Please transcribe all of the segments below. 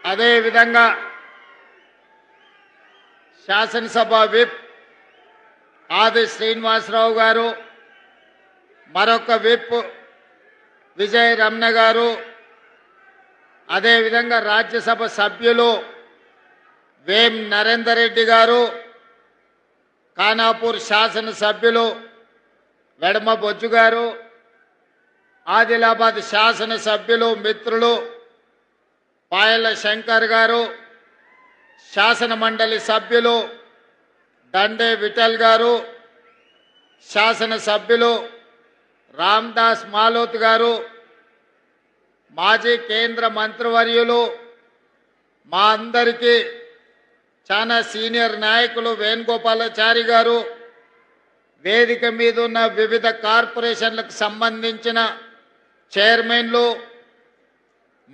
అదేవిధంగా శాసనసభ విప్ ఆది శ్రీనివాసరావు గారు, మరొక విప్ విజయ రమణ గారు, అదేవిధంగా రాజ్యసభ సభ్యులు వేం నరేందర్ రెడ్డి గారు, ఖానాపూర్ శాసనసభ్యులు వెడమ బొజ్జు గారు, ఆదిలాబాద్ శాసనసభ్యులు మిత్రులు పాయల శంకర్ గారు, శాసన మండలి సభ్యులు దండే విఠల్ గారు, శాసనసభ్యులు రామ్దాస్ మాలోత్ గారు, మాజీ కేంద్ర మంత్రివర్యులు మా అందరికీ చాలా సీనియర్ నాయకులు వేణుగోపాలాచారి గారు, వేదిక మీద ఉన్న వివిధ కార్పొరేషన్లకు సంబంధించిన చైర్మన్లు,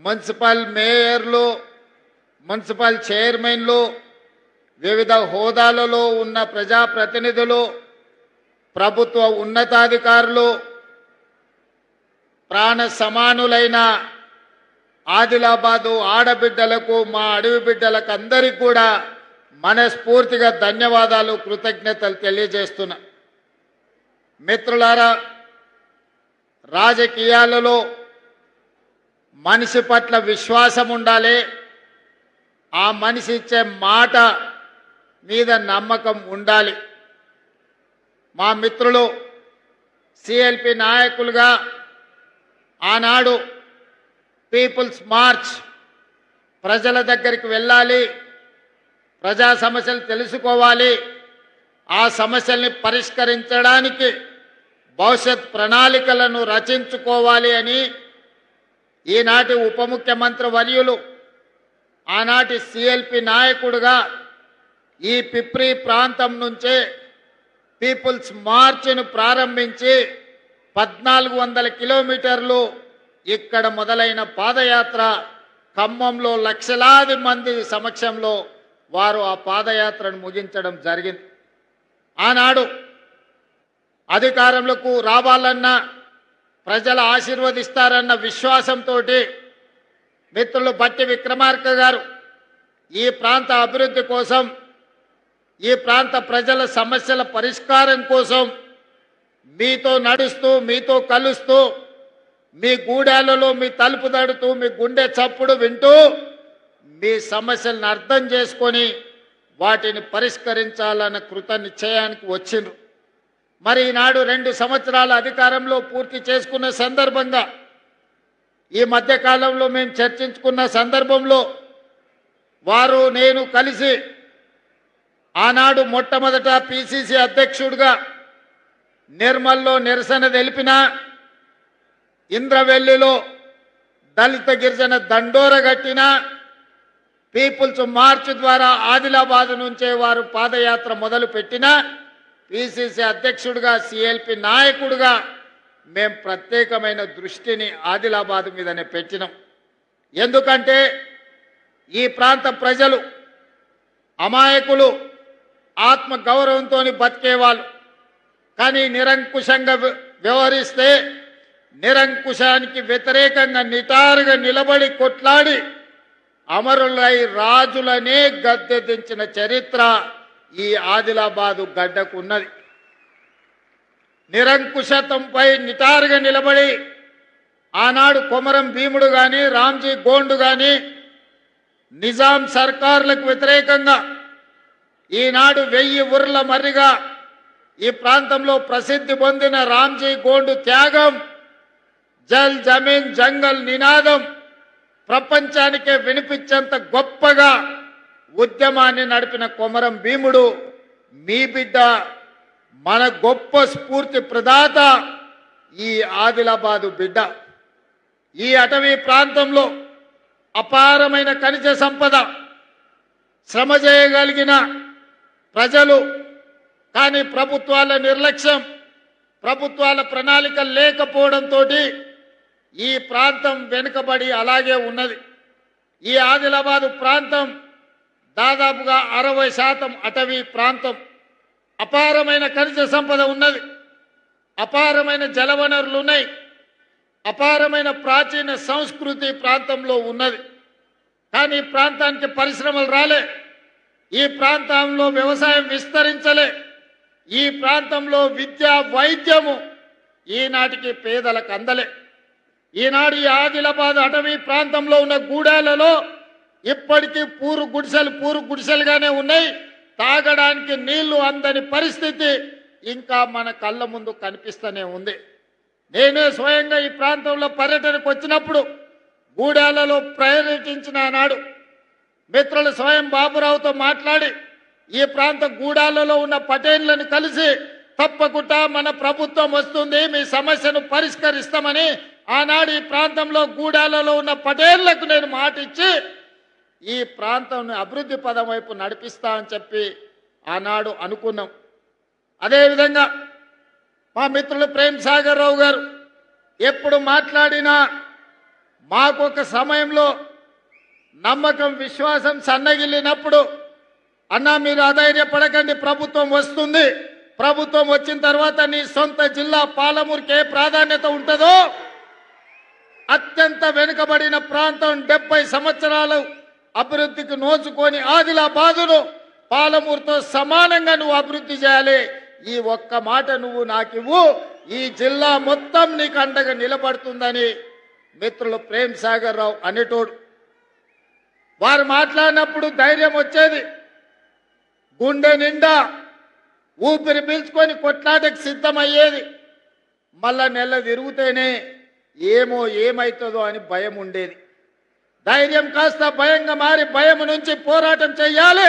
మున్సిపల్ మేయర్లు, మున్సిపల్ చైర్మన్లు, వివిధ హోదాలలో ఉన్న ప్రజాప్రతినిధులు, ప్రభుత్వ ఉన్నతాధికారులు, ప్రాణ సమానులైన ఆదిలాబాదు ఆడబిడ్డలకు, మా అడవి బిడ్డలకు అందరికీ కూడా మనస్ఫూర్తిగా ధన్యవాదాలు, కృతజ్ఞతలు తెలియజేస్తున్నా. మిత్రులారా, రాజకీయాలలో మనిషి పట్ల విశ్వాసం ఉండాలి, ఆ మనిషి ఇచ్చే మాట మీద నమ్మకం ఉండాలి. మా మిత్రులు సిఎల్పి నాయకులుగా ఆనాడు పీపుల్స్ మార్చ్, ప్రజల దగ్గరికి వెళ్ళాలి, ప్రజా సమస్యలు తెలుసుకోవాలి, ఆ సమస్యల్ని పరిష్కరించడానికి భవిష్యత్ ప్రణాళికలను రచించుకోవాలి అని ఈనాటి ఉప ముఖ్యమంత్రి వర్యులు, ఆనాటి సిఎల్పి నాయకుడుగా ఈ పిప్రి ప్రాంతం నుంచే పీపుల్స్ మార్చ్ను ప్రారంభించి 1400 కిలోమీటర్లు ఇక్కడ మొదలైన పాదయాత్ర ఖమ్మంలో లక్షలాది మంది సమక్షంలో వారు ఆ పాదయాత్రను ముగించడం జరిగింది. ఆనాడు అధికారంలోకి రావాలన్నా, ప్రజలు ఆశీర్వదిస్తారన్న విశ్వాసంతో మిత్రులు బట్టి విక్రమార్క గారు ఈ ప్రాంత అభివృద్ధి కోసం, ఈ ప్రాంత ప్రజల సమస్యల పరిష్కారం కోసం మీతో నడుస్తూ, మీతో కలుస్తూ, మీ గూడాలలో మీ తలుపు తడుతూ, మీ గుండె చప్పుడు వింటూ, మీ సమస్యలను అర్థం చేసుకొని వాటిని పరిష్కరించాలన్న కృత నిశ్చయానికి వచ్చిండ్రు. మరి ఈనాడు 2 సంవత్సరాల అధికారంలో పూర్తి చేసుకున్న సందర్భంగా, ఈ మధ్యకాలంలో మేము చర్చించుకున్న సందర్భంలో వారు నేను కలిసి ఆనాడు మొట్టమొదట పిసిసి అధ్యక్షుడిగా నిర్మల్లో నిరసన తెలిపిన, ఇంద్రవెల్లిలో దళిత గిరిజన దండోర గట్టిన, పీపుల్స్ మార్చ్ ద్వారా ఆదిలాబాద్ నుంచే వారు పాదయాత్ర మొదలు పెట్టిన, పిసిసి అధ్యక్షుడిగా సిఎల్పి నాయకుడిగా మేము ప్రత్యేకమైన దృష్టిని ఆదిలాబాద్ మీదనే పెట్టినాం. ఎందుకంటే ఈ ప్రాంత ప్రజలు అమాయకులు, ఆత్మ గౌరవంతో బతికేవాళ్ళు. కానీ నిరంకుశంగా వ్యవహరిస్తే, నిరంకుశానికి వ్యతిరేకంగా నిటారుగా నిలబడి కొట్లాడి అమరులై రాజులనే గద్దె దించిన చరిత్ర ఈ ఆదిలాబాదు గడ్డకు ఉన్నది. నిరంకుశత్వంపై నిటారుగా నిలబడి ఆనాడు కొమరం భీముడు కానీ, రామ్జీ గోండు కానీ నిజాం సర్కారులకు వ్యతిరేకంగా ఈనాడు 1000 ఊర్ల మర్రిగా ఈ ప్రాంతంలో ప్రసిద్ధి పొందిన రామ్జీ గోండు త్యాగం, జల్ జమీన్ జంగల్ నినాదం ప్రపంచానికే వినిపించేంత గొప్పగా ఉద్యమాన్ని నడిపిన కొమరం భీముడు మీ బిడ్డ, మన గొప్ప స్ఫూర్తి ప్రదాత ఈ ఆదిలాబాదు బిడ్డ. ఈ అటవీ ప్రాంతంలో అపారమైన ఖనిజ సంపద, శ్రమ చేయగలిగిన ప్రజలు, కానీ ప్రభుత్వాల నిర్లక్ష్యం, ప్రభుత్వాల ప్రణాళిక లేకపోవడంతో ఈ ప్రాంతం వెనుకబడి అలాగే ఉన్నది. ఈ ఆదిలాబాదు ప్రాంతం దాదాపుగా 60% అటవీ ప్రాంతం. అపారమైన ఖనిజ సంపద ఉన్నది, అపారమైన జలవనరులు ఉన్నాయి, అపారమైన ప్రాచీన సంస్కృతి ప్రాంతంలో ఉన్నది. కానీ ఈ ప్రాంతానికి పరిశ్రమలు రాలే, ఈ ప్రాంతంలో వ్యవసాయం విస్తరించలే, ఈ ప్రాంతంలో విద్య వైద్యము ఈనాటికి పేదలకు అందలే. ఈనాడు ఈ ఆదిలాబాద్ అటవీ ప్రాంతంలో ఉన్న గూడాలలో ఇప్పటికీ పూరు గుడిసెలుగానే ఉన్నాయి. తాగడానికి నీళ్లు అందని పరిస్థితి ఇంకా మన కళ్ళ ముందు కనిపిస్తూనే ఉంది. నేనే స్వయంగా ఈ ప్రాంతంలో పర్యటనకు వచ్చినప్పుడు గూడాలలో పర్యటించిన నాడు మిత్రులు స్వయం బాబురావుతో మాట్లాడి ఈ ప్రాంత గూడాలలో ఉన్న పటేళ్లను కలిసి తప్పకుండా మన ప్రభుత్వం వస్తుంది, మీ సమస్యను పరిష్కరిస్తామని ఆనాడు ఈ ప్రాంతంలో గూడాలలో ఉన్న పటేళ్లకు నేను మాట ఇచ్చి ఈ ప్రాంతం అభివృద్ధి పదం వైపు నడిపిస్తా అని చెప్పి ఆనాడు అనుకున్నాం. అదేవిధంగా మా మిత్రులు ప్రేమ్ సాగర్ రావు గారు ఎప్పుడు మాట్లాడినా మాకొక సమయంలో నమ్మకం విశ్వాసం సన్నగిల్లినప్పుడు అన్నా మీరు అధైర్యపడకండి, ప్రభుత్వం వస్తుంది, ప్రభుత్వం వచ్చిన తర్వాత నీ సొంత జిల్లా పాలమూరుకి ఏ ప్రాధాన్యత ఉంటుందో అత్యంత వెనుకబడిన ప్రాంతం 70 సంవత్సరాలు అభివృద్ధికి నోచుకొని ఆదిలాబాదును పాలమూరుతో సమానంగా నువ్వు అభివృద్ధి చేయాలి, ఈ ఒక్క మాట నువ్వు నాకివ్వు, ఈ జిల్లా మొత్తం నీకు అండగా నిలబడుతుందని మిత్రులు ప్రేమ్ సాగర్ రావు అనేటోడు. వారు మాట్లాడినప్పుడు ధైర్యం వచ్చేది, గుండె నిండా ఊపిరి పీల్చుకొని కొట్లాటకు సిద్ధమయ్యేది. మళ్ళా నెల తిరుగుతేనే ఏమవుతుందో అని భయం ఉండేది. ధైర్యం కాస్త భయంగా మారి భయం నుంచి పోరాటం చెయ్యాలి,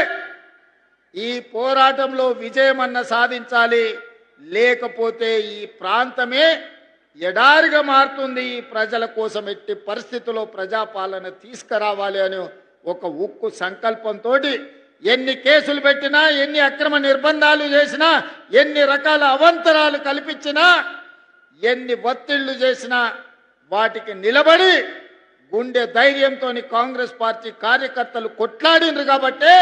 ఈ పోరాటంలో విజయమన్న సాధించాలి, లేకపోతే ఈ ప్రాంతమే ఎడారిగా మారుతుంది. ఈ ప్రజల కోసం ఎట్టి పరిస్థితుల్లో ప్రజాపాలన తీసుకురావాలి అని ఒక ఉక్కు సంకల్పంతో ఎన్ని కేసులు పెట్టినా, ఎన్ని అక్రమ నిర్బంధాలు చేసినా, ఎన్ని రకాల అవంతరాలు కల్పించినా, ఎన్ని ఒత్తిళ్లు చేసినా వాటికి నిలబడి గుండె ధైర్యంతో కాంగ్రెస్ పార్టీ కార్యకర్తలు కొట్లాడినరు కాబట్టే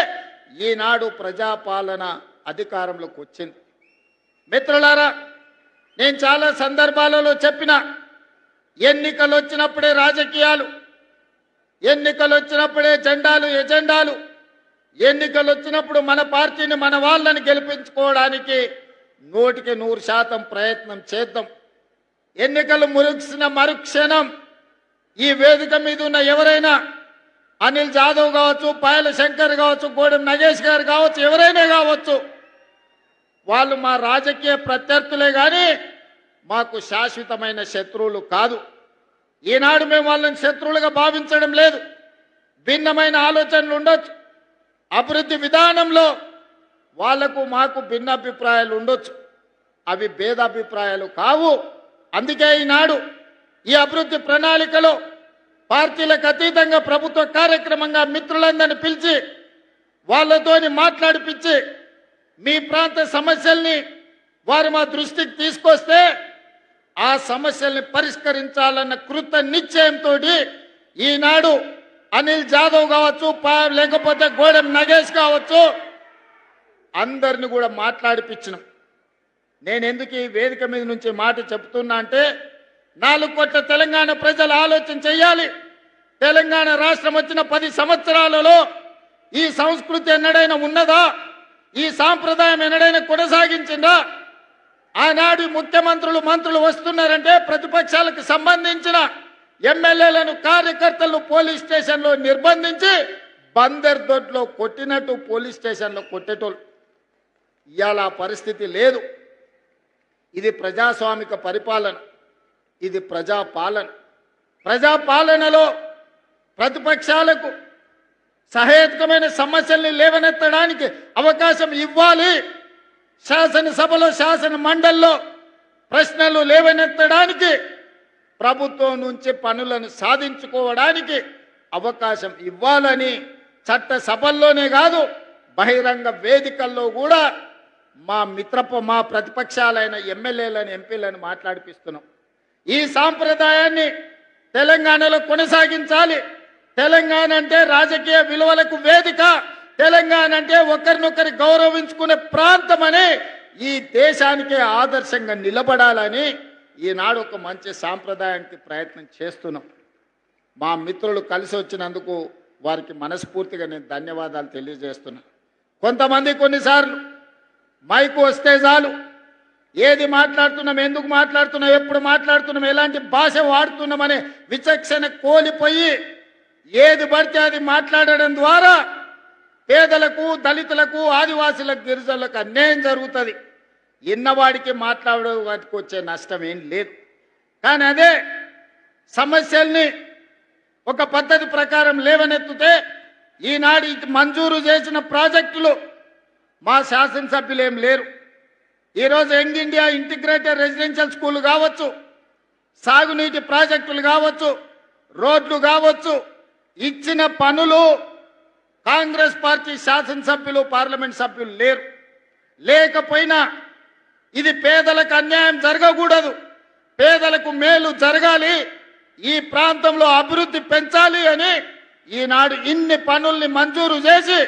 ఈనాడు ప్రజాపాలన అధికారంలోకి వచ్చింది. మిత్రులారా, నేను చాలా సందర్భాలలో చెప్పిన ఎన్నికలు వచ్చినప్పుడే రాజకీయాలు, ఎన్నికలు వచ్చినప్పుడే జెండాలు ఎజెండాలు, ఎన్నికలు వచ్చినప్పుడు మన పార్టీని మన వాళ్ళని గెలిపించుకోవడానికి 100% ప్రయత్నం చేద్దాం. ఎన్నికలు ముగిసిన మరుక్షణం ఈ వేదిక మీద ఉన్న ఎవరైనా అనిల్ జాదవ్ కావచ్చు, పాయల శంకర్ కావచ్చు, గోడెం నగేష్ గారు కావచ్చు, ఎవరైనా కావచ్చు, వాళ్ళు మా రాజకీయ ప్రత్యర్థులే కానీ మాకు శాశ్వతమైన శత్రువులు కాదు. ఈనాడు మేము వాళ్ళని శత్రువులుగా భావించడం లేదు. భిన్నమైన ఆలోచనలు ఉండొచ్చు, అభివృద్ధి విధానంలో వాళ్లకు మాకు భిన్నాభిప్రాయాలు ఉండొచ్చు, అవి భేదాభిప్రాయాలు కావు. అందుకే ఈనాడు ఈ అభివృద్ధి ప్రణాళికలో పార్టీలకు అతీతంగా ప్రభుత్వ కార్యక్రమంగా మిత్రులందరినీ పిలిచి వాళ్ళతోని మాట్లాడిపించి మీ ప్రాంత సమస్యల్ని వారు మా దృష్టికి తీసుకొస్తే ఆ సమస్యల్ని పరిష్కరించాలన్న కృత నిశ్చయంతో ఈనాడు అనిల్ జాదవ్ కావచ్చు, లేకపోతే గోడెం నగేష్ కావచ్చు, అందరిని కూడా మాట్లాడిపించినాం. నేను ఎందుకు ఈ వేదిక మీద నుంచి మాట చెప్తున్నా అంటే 4 కోట్ల తెలంగాణ ప్రజలు ఆలోచన చెయ్యాలి. తెలంగాణ రాష్ట్రం వచ్చిన 10 సంవత్సరాలలో ఈ సంస్కృతి ఎన్నడైనా ఉన్నదా? ఈ సాంప్రదాయం ఎన్నడైనా కొనసాగించిందా? ఆనాడు ముఖ్యమంత్రులు మంత్రులు వస్తున్నారంటే ప్రతిపక్షాలకు సంబంధించిన ఎమ్మెల్యేలను కార్యకర్తలను పోలీస్ స్టేషన్లో నిర్బంధించి బందర్ దొడ్లో కొట్టినట్టు పోలీస్ స్టేషన్లో కొట్టేటోళ్ళు. ఇవాళ ఆ పరిస్థితి లేదు. ఇది ప్రజాస్వామిక పరిపాలన, ఇది ప్రజాపాలన. ప్రజాపాలనలో ప్రతిపక్షాలకు సహేతుకమైన సమస్యల్ని లేవనెత్తడానికి అవకాశం ఇవ్వాలి. శాసనసభలో శాసన మండలిలో ప్రశ్నలు లేవనెత్తడానికి, ప్రభుత్వం నుంచి పనులను సాధించుకోవడానికి అవకాశం ఇవ్వాలని చట్ట సభల్లోనే కాదు బహిరంగ వేదికల్లో కూడా మా ప్రతిపక్షాలైన ఎమ్మెల్యేలను ఎంపీలను మాట్లాడిపిస్తున్నాం. ఈ సాంప్రదాయాన్ని తెలంగాణలో కొనసాగించాలి. తెలంగాణ అంటే రాజకీయ విలువలకు వేదిక, తెలంగాణ అంటే ఒకరినొకరి గౌరవించుకునే ప్రాంతమని ఈ దేశానికే ఆదర్శంగా నిలబడాలని ఈనాడు ఒక మంచి సాంప్రదాయానికి ప్రయత్నం చేస్తున్నాం. మా మిత్రులు కలిసి వచ్చినందుకు వారికి మనస్ఫూర్తిగా నేను ధన్యవాదాలు తెలియజేస్తున్నా. కొంతమంది కొన్నిసార్లు మైకు వస్తే చాలు ఏది మాట్లాడుతున్నాం, ఎందుకు మాట్లాడుతున్నాం, ఎప్పుడు మాట్లాడుతున్నాం, ఎలాంటి భాష వాడుతున్నామనే విచక్షణ కోల్పోయి ఏది పడితే అది మాట్లాడడం ద్వారా పేదలకు, దళితులకు, ఆదివాసులకు, గిరిజనులకు అన్యాయం జరుగుతుంది. ఇన్నవాడికి మాట్లాడడానికి వచ్చే నష్టం ఏం లేదు. కానీ అదే సమస్యల్ని ఒక పద్ధతి ప్రకారం లేవనెత్తితే ఈనాడు మంజూరు చేసిన ప్రాజెక్టులు మా శాసనసభ్యులు ఏం లేరు. ఈరోజు young India integrated residential school కావచ్చు, సాగునీటి ప్రాజెక్టులు కావచ్చు, రోడ్లు కావచ్చు, ఇచ్చిన పనులు కాంగ్రెస్ పార్టీ శాసనసభ్యులు, పార్లమెంట్ సభ్యులు లేరు. లేకపోయినా ఇది పేదలకు అన్యాయం జరగకూడదు, పేదలకు మేలు జరగాలి, ఈ ప్రాంతంలో అభివృద్ధి పెంచాలి అని ఈనాడు ఇన్ని పనుల్ని మంజూరు చేసి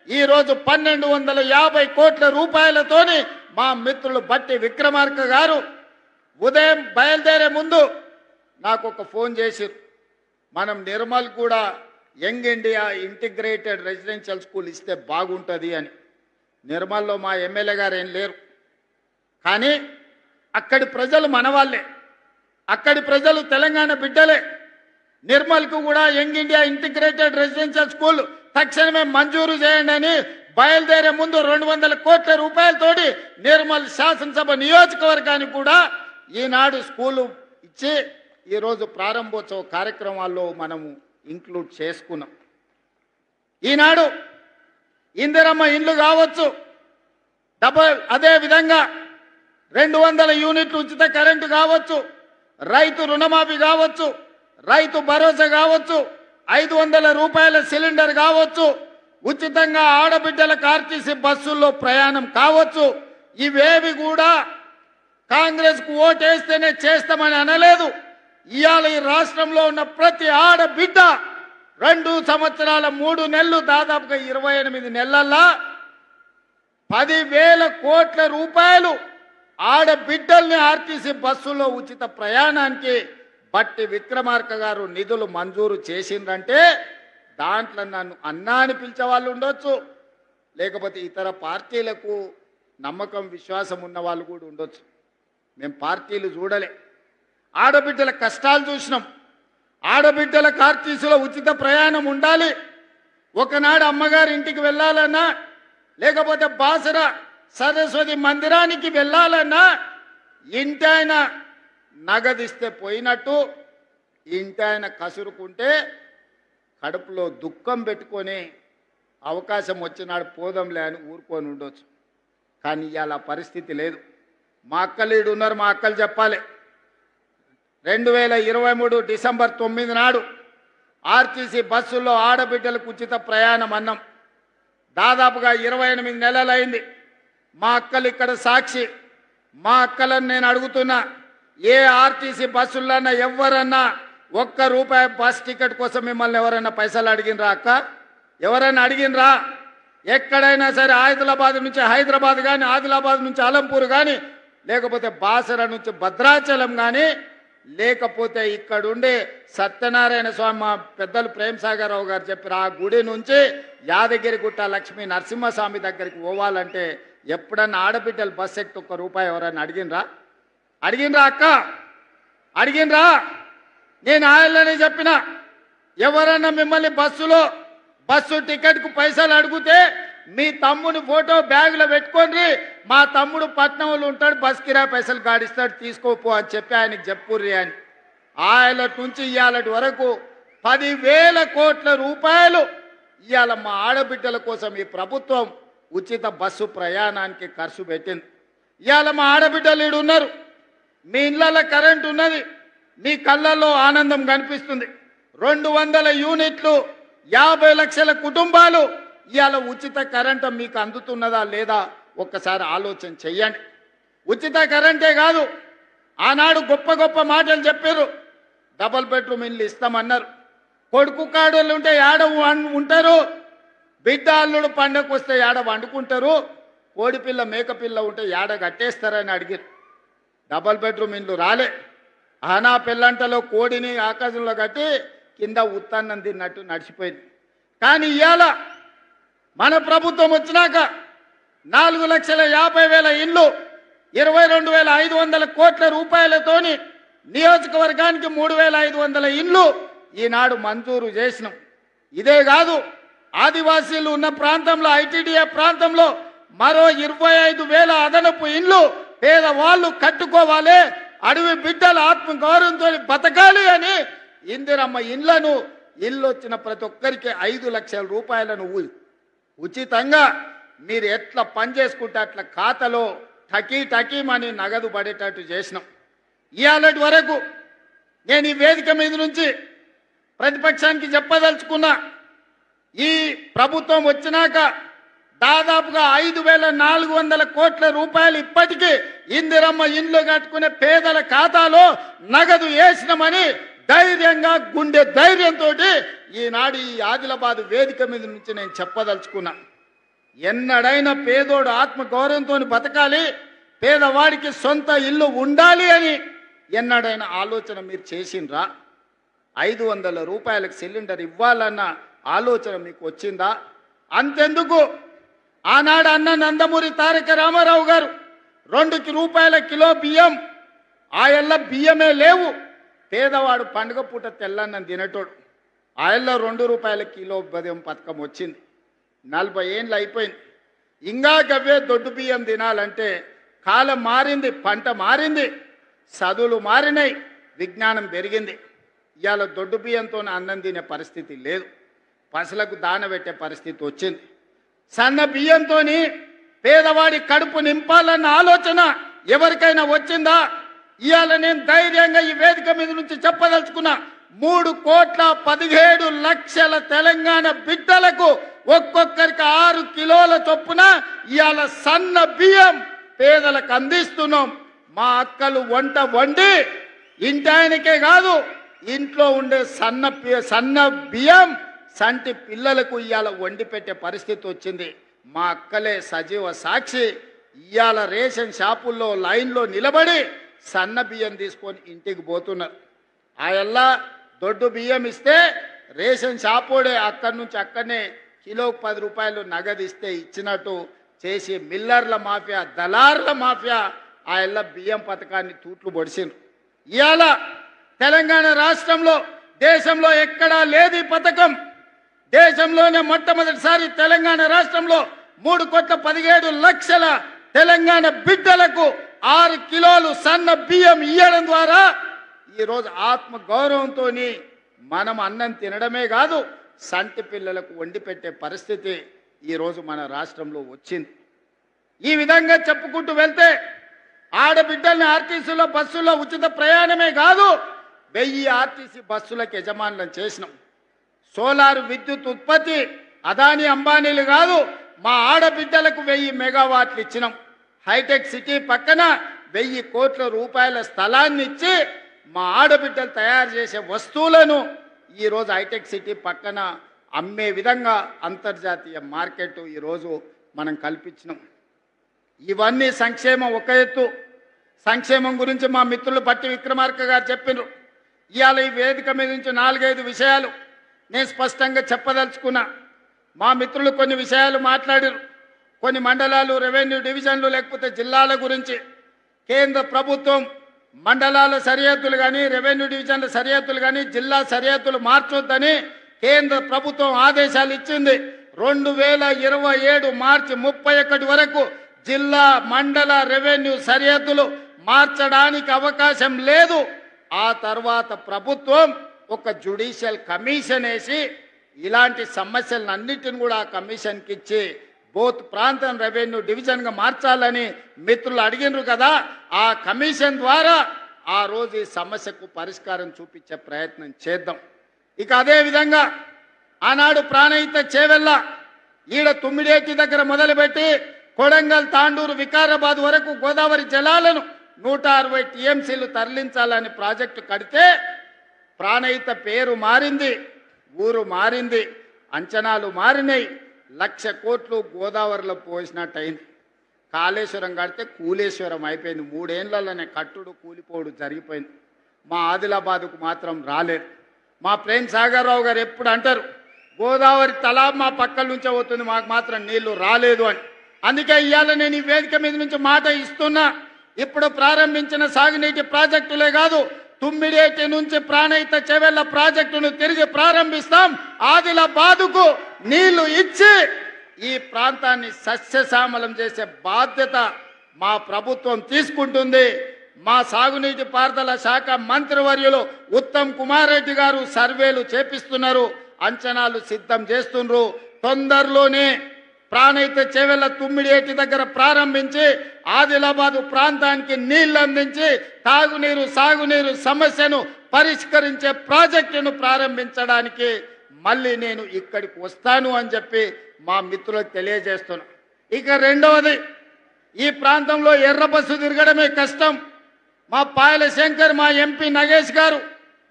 ఈరోజు 1250 కోట్ల రూపాయలతోని మా మిత్రులు బట్టి విక్రమార్క గారు ఉదయం బయలుదేరే ముందు నాకు ఒక ఫోన్ చేసిరు. మనం నిర్మల్ కూడా young India integrated residential school ఇస్తే బాగుంటుంది అని. నిర్మల్లో మా ఎమ్మెల్యే గారు ఏం లేరు, కానీ అక్కడి ప్రజలు మనవాళ్ళే, అక్కడి ప్రజలు తెలంగాణ బిడ్డలే. నిర్మల్కు కూడా young India integrated residential school తక్షణమే మంజూరు చేయండి అని బయలుదేరే ముందు 200 కోట్ల రూపాయలతోటి నిర్మల్ శాసనసభ నియోజకవర్గానికి కూడా ఈనాడు స్కూలు ఇచ్చి ఈరోజు ప్రారంభోత్సవ కార్యక్రమాల్లో మనము ఇంక్లూడ్ చేసుకున్నాం. ఈనాడు ఇందిరమ్మ ఇండ్లు కావచ్చు, అదే విధంగా 200 యూనిట్లు ఉచిత కరెంటు కావచ్చు, రైతు రుణమాఫీ కావచ్చు, రైతు భరోసా కావచ్చు, 500 రూపాయల సిలిండర్ కావచ్చు, ఉచితంగా ఆడబిడ్డలకు ఆర్టీసీ బస్సుల్లో ప్రయాణం కావచ్చు. ఇవేవి కూడా కాంగ్రెస్కు ఓటేస్తేనే చేస్తామని అనలేదు. ఇవాళ ఈ రాష్ట్రంలో ఉన్న ప్రతి ఆడబిడ్డ 2 సంవత్సరాల 3 నెలలు దాదాపుగా 28 నెలల్లో 10,000 కోట్ల రూపాయలు ఆడబిడ్డల్ని ఆర్టీసీ బస్సులో ఉచిత ప్రయాణానికి బట్టి విక్రమార్క గారు నిధులు మంజూరు చేసిందంటే దాంట్లో నన్ను అన్నా అని పిలిచే వాళ్ళు ఉండొచ్చు, లేకపోతే ఇతర పార్టీలకు నమ్మకం విశ్వాసం ఉన్న వాళ్ళు కూడా ఉండొచ్చు. మేము పార్టీలు చూడలే, ఆడబిడ్డల కష్టాలు చూసినాం. ఆడబిడ్డలకు ఆర్టీసీలో ఉచిత ప్రయాణం ఉండాలి. ఒకనాడు అమ్మగారి ఇంటికి వెళ్ళాలన్నా, లేకపోతే బాసర సరస్వతి మందిరానికి వెళ్ళాలన్నా ఇంటి ఆయన నగదిస్తే పోయినట్టు, ఇంటి ఆయన కసురుకుంటే కడుపులో దుఃఖం పెట్టుకొని అవకాశం వచ్చినాడు పోదంలే అని ఊరుకొని ఉండొచ్చు. కానీ ఇవాళ పరిస్థితి లేదు. మా అక్కలు ఈడు ఉన్నారు, మా అక్కలు చెప్పాలి. 2023 డిసెంబర్ 9 నాడు ఆర్టీసీ బస్సుల్లో ఆడబిడ్డలకు ఉచిత ప్రయాణం అన్నాం. దాదాపుగా 28 నెలలైంది. మా అక్కలు ఇక్కడ సాక్షి. మా అక్కలను నేను అడుగుతున్నా, ఏ ఆర్టీసీ బస్సులన్నా ఎవరన్నా ₹1 బస్ టికెట్ కోసం మిమ్మల్ని ఎవరైనా పైసలు అడిగినరా? అక్క ఎవరైనా అడిగినరా? ఎక్కడైనా సరే ఆదిలాబాద్ నుంచి హైదరాబాద్ కానీ, ఆదిలాబాద్ నుంచి అలంపూర్ కానీ, లేకపోతే బాసర నుంచి భద్రాచలం కానీ, లేకపోతే ఇక్కడుండే సత్యనారాయణ స్వామి మా పెద్దలు ప్రేమసాగరరావు గారు చెప్పారు, ఆ గుడి నుంచి యాదగిరిగుట్ట లక్ష్మీ నరసింహస్వామి దగ్గరికి పోవాలంటే ఎప్పుడన్నా ఆడబిడ్డలు బస్ ఎక్కి ₹1 ఎవరైనా అడిగినరా? అడిగినరా అక్క? అడిగినరా? నేను ఆయననే చెప్పిన, ఎవరన్నా మిమ్మల్ని బస్సు టికెట్కు పైసలు అడిగితే మీ తమ్ముని ఫోటో బ్యాగులో పెట్టుకొని మా తమ్ముడు పట్నంలో ఉంటాడు, బస్ కిరాయి పైసలు గాడిస్తాడు, తీసుకోపో అని చెప్పి ఆయనకి చెప్పుర్రి అని. ఆయన నుంచి ఇవాళ వరకు 10,000 కోట్ల రూపాయలు ఇవాళ మా ఆడబిడ్డల కోసం ఈ ప్రభుత్వం ఉచిత బస్సు ప్రయాణానికి ఖర్చు పెట్టింది. ఇవాళ మా ఆడబిడ్డలు ఈడు ఉన్నారు, మీ ఇళ్ళల్లో కరెంట్ ఉన్నది, మీ కళ్ళల్లో ఆనందం కనిపిస్తుంది. 200 యూనిట్లు 50 లక్షల కుటుంబాలు ఇవాళ ఉచిత కరెంటు మీకు అందుతున్నదా లేదా ఒక్కసారి ఆలోచన చెయ్యండి. ఉచిత కరెంటే కాదు, ఆనాడు గొప్ప గొప్ప మాటలు చెప్పారు. డబల్ బెడ్రూమ్ ఇల్లు ఇస్తామన్నారు. కొడుకు కాడోళ్ళు ఉంటే ఏడ ఉంటారు, బిడ్డ అల్లుడు పండగకు వస్తే ఏడ వండుకుంటారు, కోడిపిల్ల మేకపిల్ల ఉంటే ఏడ కట్టేస్తారని అడిగారు. డబల్ బెడ్రూమ్ ఇల్లు రాలే. ఆనా పిల్లంటలో కోడిని ఆకాశంలో కట్టి కింద ఉత్తాన్నం తిన్నట్టు నడిచిపోయింది. కానీ ఇవాళ మన ప్రభుత్వం వచ్చినాక 4,50,000 ఇళ్ళు 22,500 కోట్ల రూపాయలతోని నియోజకవర్గానికి 3,500 ఇళ్ళు ఈనాడు మంజూరు చేసినాం. ఇదే కాదు, ఆదివాసీలు ఉన్న ప్రాంతంలో ఐటీడీఏ ప్రాంతంలో మరో 25,000 అదనపు ఇళ్ళు పేదవాళ్ళు కట్టుకోవాలి, అడవి బిడ్డల ఆత్మగౌరవంతో బతకాలి అని ఇందిరమ్మ ఇళ్లను ఇల్లు వచ్చిన ప్రతి ఒక్కరికి 5 లక్షల రూపాయలను ఉచితంగా మీరు ఎట్లా పని చేసుకుంటే అట్లా ఖాతాలో టకీమని నగదు పడేటట్టు చేసినాం. ఇవాళటి వరకు నేను ఈ వేదిక మీద నుంచి ప్రతిపక్షానికి చెప్పదలుచుకున్నా, ఈ ప్రభుత్వం వచ్చినాక దాదాపుగా 5,400 కోట్ల రూపాయలు ఇప్పటికీ ఇందిరమ్మ ఇండ్లు కట్టుకునే పేదల ఖాతాలో నగదు వేసినామని ధైర్యంగా గుండె ధైర్యంతో ఈనాడు ఈ ఆదిలాబాద్ వేదిక మీద నుంచి నేను చెప్పదలుచుకున్నా. ఎన్నడైనా పేదోడు ఆత్మగౌరవంతో బతకాలి, పేదవాడికి సొంత ఇల్లు ఉండాలి అని ఎన్నడైనా ఆలోచన మీరు చేసిండ్రా? 500 రూపాయలకు సిలిండర్ ఇవ్వాలన్న ఆలోచన మీకు వచ్చిందా? అంతెందుకు, ఆనాడు అన్న నందమూరి తారక రామారావు గారు 2 రూపాయల కిలో బియ్యం, ఆయల్ల బియ్యమే లేవు, పేదవాడు పండుగ పూట తెల్లన్నం తినేటోడు, ఆయల్ల 2 రూపాయల కిలో బియ్యం పథకం వచ్చింది. 40 ఏళ్ళు అయిపోయింది. ఇంకా గవ్వే దొడ్డు బియ్యం తినాలంటే కాలం మారింది, పంట మారింది, చదువులు మారినాయి, విజ్ఞానం పెరిగింది. ఇవాళ దొడ్డు బియ్యంతో అన్నం తినే పరిస్థితి లేదు, పసులకు దాన పెట్టే పరిస్థితి వచ్చింది. సన్న బియ్యంతో పేదవాడి కడుపు నింపాలన్న ఆలోచన ఎవరికైనా వచ్చిందా? ఇవాళ నేను ధైర్యంగా ఈ వేదిక మీద నుంచి చెప్పదలుచుకున్నా, 3,17,00,000 తెలంగాణ బిడ్డలకు ఒక్కొక్కరికి 6 కిలోల చొప్పున ఇవాళ సన్న బియ్యం పేదలకు అందిస్తున్నాం. మా అక్కలు వంట వండి ఇంటాయనకే కాదు, ఇంట్లో ఉండే సన్న బియ్యం సంటి పిల్లలకు ఇవాళ వండి పెట్టే పరిస్థితి వచ్చింది. మా అక్కలే సజీవ సాక్షి. ఇవాళ రేషన్ షాపుల్లో లైన్లో నిలబడి సన్న బియ్యం తీసుకొని ఇంటికి పోతున్నారు. ఆయల్లా దొడ్డు బియ్యం ఇస్తే రేషన్ షాపోడే అక్కడి నుంచి అక్కడనే కిలోకి 10 రూపాయలు నగదు ఇస్తే ఇచ్చినట్టు చేసి మిల్లర్ల మాఫియా, దళార్ల మాఫియా ఆయల్ల బియ్యం పథకాన్ని తూట్లు పొడిచిండ్రు. ఇవాళ తెలంగాణ రాష్ట్రంలో దేశంలో ఎక్కడా లేదు ఈ పథకం. దేశంలోనే మొట్టమొదటిసారి తెలంగాణ రాష్ట్రంలో 3,17,00,000 తెలంగాణ బిడ్డలకు 6 కిలోలు సన్న బియ్యం ఇవ్వడం ద్వారా ఈరోజు ఆత్మ గౌరవంతో మనం అన్నం తినడమే కాదు, సంటి పిల్లలకు వండి పెట్టే పరిస్థితి ఈరోజు మన రాష్ట్రంలో వచ్చింది. ఈ విధంగా చెప్పుకుంటూ వెళ్తే ఆడబిడ్డల్ని ఆర్టీసీలో బస్సుల్లో ఉచిత ప్రయాణమే కాదు, 1000 ఆర్టీసీ బస్సులకు యజమానులను చేసినాం. సోలార్ విద్యుత్ ఉత్పత్తి అదానీ అంబానీలు కాదు, మా ఆడబిడ్డలకు 1000 మెగావాట్లు ఇచ్చినాం. హైటెక్ సిటీ పక్కన 1000 కోట్ల రూపాయల స్థలాన్ని ఇచ్చి మా ఆడబిడ్డలు తయారు చేసే వస్తువులను ఈరోజు హైటెక్ సిటీ పక్కన అమ్మే విధంగా అంతర్జాతీయ మార్కెట్ ఈరోజు మనం కల్పించినాం. ఇవన్నీ సంక్షేమం ఒక ఎత్తు. సంక్షేమం గురించి మా మిత్రులు పట్టి విక్రమార్క గారు చెప్పినారు. ఇవాళ ఈ వేదిక మీద నుంచి 4-5 విషయాలు నేను స్పష్టంగా చెప్పదలుచుకున్నా. మా మిత్రులు కొన్ని విషయాలు మాట్లాడారు. కొన్ని మండలాలు, రెవెన్యూ డివిజన్లు లేకపోతే జిల్లాల గురించి కేంద్ర ప్రభుత్వం మండలాల సరిహద్దులు కానీ, రెవెన్యూ డివిజన్ల సరిహద్దులు కానీ, జిల్లా సరిహద్దులు మార్చొద్దని కేంద్ర ప్రభుత్వం ఆదేశాలు ఇచ్చింది. 2027 మార్చి 31 వరకు జిల్లా, మండల, రెవెన్యూ సరిహద్దులు మార్చడానికి అవకాశం లేదు. ఆ తర్వాత ప్రభుత్వం ఒక జ్యుడిషియల్ కమిషన్ వేసి ఇలాంటి సమస్యలన్నిటిని కూడా ఆ కమిషన్కి ఇచ్చి బోత్ ప్రాంతం రెవెన్యూ డివిజన్గా మార్చాలని మిత్రులు అడిగినారు కదా. ఆ కమిషన్ ద్వారా ఆ రోజు ఈ సమస్యకు పరిష్కారం చూపించే ప్రయత్నం చేద్దాం. ఇక అదేవిధంగా ఆనాడు ప్రాణహిత చేవెళ్ళ ఈడ తుమ్మిడేటి దగ్గర మొదలుపెట్టి కొడంగల్, తాండూరు, వికారాబాద్ వరకు గోదావరి జలాలను 160 టీఎంసీలు తరలించాలని ప్రాజెక్టు కడితే ప్రాణహిత పేరు మారింది, ఊరు మారింది, అంచనాలు మారినాయి. 1,00,000 కోట్లు గోదావరిలో పోసినట్టు అయింది. కాళేశ్వరం కడితే కూలేశ్వరం అయిపోయింది. 3 ఏళ్లలోనే కట్టుడు కూలిపోడు జరిగిపోయింది. మా ఆదిలాబాదుకు మాత్రం రాలేదు. మా ప్రేమ్ సాగర్ రావు గారు ఎప్పుడు అంటారు, గోదావరి తలా మా పక్కల నుంచే పోతుంది, మాకు మాత్రం నీళ్లు రాలేదు అని. అందుకే ఇవాళ నేను ఈ వేదిక మీద నుంచి మాట ఇస్తున్నా. ఇప్పుడు ప్రారంభించిన సాగునీటి ప్రాజెక్టులే కాదు, తుమ్మిడేటి నుంచి ప్రాణహిత చెవెళ్ల ప్రాజెక్టును తిరిగి ప్రారంభిస్తాం. ఆదిలాబాదుకు నీళ్లు ఇచ్చి ఈ ప్రాంతాన్ని సస్యశ్యామలం చేసే బాధ్యత మా ప్రభుత్వం తీసుకుంటుంది. మా సాగునీటి పారుదల శాఖ మంత్రివర్యులు ఉత్తమ్ కుమార్ రెడ్డి గారు సర్వేలు చేపిస్తున్నారు, అంచనాలు సిద్ధం చేస్తున్నారు. తొందరలోనే ప్రాణహిత చెవెళ్ల తుమ్మిడేటి దగ్గర ప్రారంభించి ఆదిలాబాదు ప్రాంతానికి నీళ్లు అందించి తాగునీరు సాగునీరు సమస్యను పరిష్కరించే ప్రాజెక్టును ప్రారంభించడానికి మళ్ళీ నేను ఇక్కడికి వస్తాను అని చెప్పి మా మిత్రులకు తెలియజేస్తున్నా. ఇక రెండవది, ఈ ప్రాంతంలో ఎర్ర బస్సు తిరగడమే కష్టం. మా పాయల శంకర్, మా ఎంపీ నగేష్ గారు,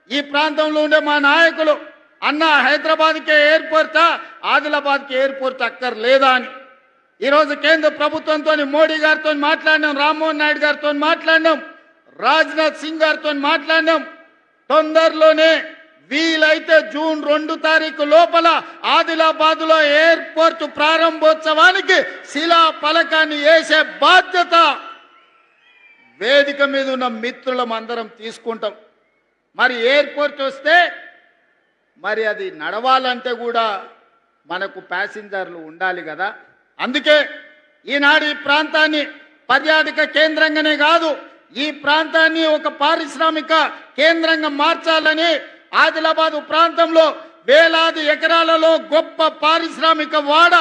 ఈ ప్రాంతంలో ఉండే మా నాయకులు, అన్న హైదరాబాద్కే ఎయిర్పోర్టా, ఆదిలాబాద్కి ఎయిర్పోర్ట్ అక్కర్లేదా అని ఈరోజు కేంద్ర ప్రభుత్వంతో మోడీ గారితో మాట్లాడినాం, రామ్మోహన్ నాయుడు గారితో మాట్లాడినాం, రాజ్నాథ్ సింగ్ గారితో మాట్లాడినాం. తొందరలోనే వీలైతే జూన్ 2 తారీఖు లోపల ఆదిలాబాద్ లో ఎయిర్పోర్ట్ ప్రారంభోత్సవానికి శిలా పలకాన్ని వేసే బాధ్యత వేదిక మీద ఉన్న మిత్రులం అందరం తీసుకుంటాం. మరి ఎయిర్పోర్ట్ వస్తే మరి అది నడవాలంటే కూడా మనకు ప్యాసింజర్లు ఉండాలి కదా. అందుకే ఈనాడు ఈ ప్రాంతాన్ని పర్యాటక కేంద్రంగానే కాదు, ఈ ప్రాంతాన్ని ఒక పారిశ్రామిక కేంద్రంగా మార్చాలని ఆదిలాబాదు ప్రాంతంలో వేలాది ఎకరాలలో గొప్ప పారిశ్రామిక వాడ,